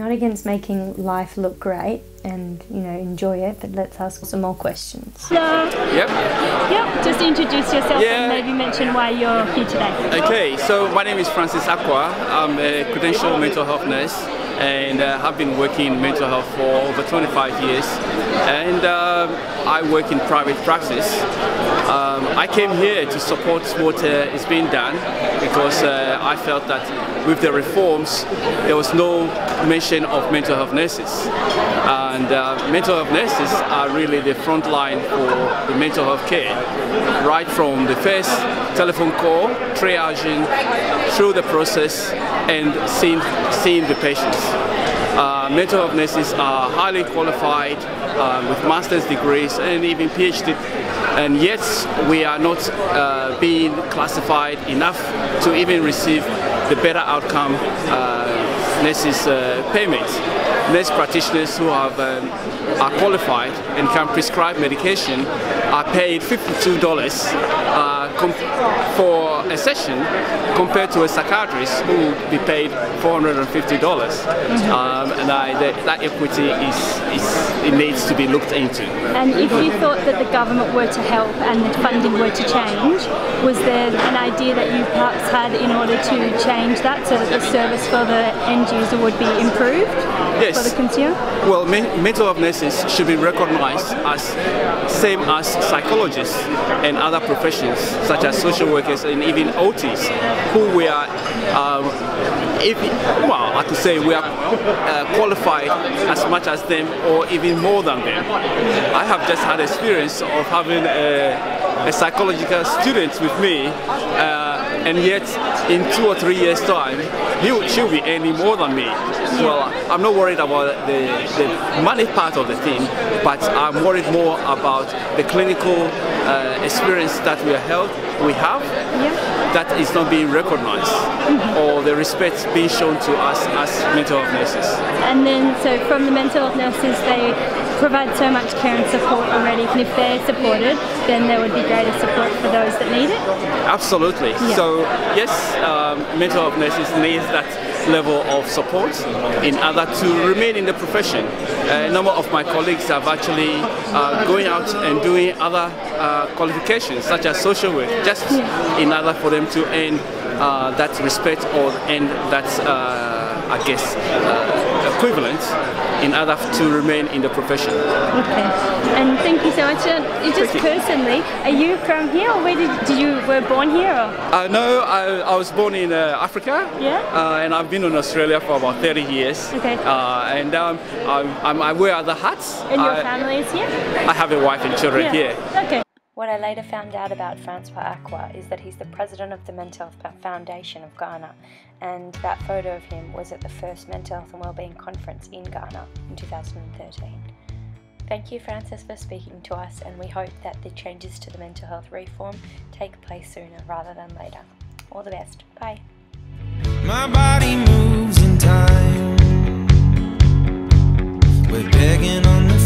not against making life look great and, you know, enjoy it, but let's ask some more questions. Hello. Yep. Yep, just introduce yourself and maybe mention why you're here today. Okay, so my name is Acquah. I'm a credentialed mental health nurse and have been working in mental health for over 25 years. And I work in private practice. I came here to support what is being done because I felt that with the reforms there was no mention of mental health nurses. And mental health nurses are really the front line for the mental health care, right from the first telephone call, triaging, through the process and seeing the patients. Mental health nurses are highly qualified with master's degrees and even PhD, and yet we are not being classified enough to even receive the better outcome nurses payments. Nurse practitioners who are qualified and can prescribe medication are paid $52 for a session compared to a psychiatrist who will be paid $450. And that equity it needs to be looked into. And if you thought that the government were to help and the funding were to change, was there an idea that you perhaps had in order to change that so that the service for the end user would be improved for the consumer? Well, mental health nurses should be recognized as same as psychologists and other professions such as social workers and even OTs, who we are, I could say we are qualified as much as them or even more than them. I have just had experience of having a psychological student with me, and yet in 2 or 3 years' time she'll be earning more than me. Well, I'm not worried about the money part of the thing, but I'm worried more about the clinical experience that we have that is not being recognized, or the respect being shown to us as mental health nurses. And then, so from the mental health nurses, they provide so much care and support already, and if they're supported, then there would be greater support for those that need it? Absolutely. So yes, mental health nurses need that level of support in order to remain in the profession. A number of my colleagues have actually going out and doing other qualifications such as social work, just in order for them to earn that respect or earn that I guess equivalent in order to remain in the profession. Okay, and thank you so much. Just personally, are you from here, or where did you were born here? Or? No, I was born in Africa. Yeah. And I've been in Australia for about 30 years. Okay. And I wear other hats. And your family is here? I have a wife and children here. Okay. What I later found out about Francois Acquah is that he's the president of the Mental Health Foundation of Ghana, and that photo of him was at the first Mental Health and Wellbeing Conference in Ghana in 2013. Thank you, Francis, for speaking to us, and we hope that the changes to the mental health reform take place sooner rather than later. All the best. Bye. My body moves in time. We're begging on the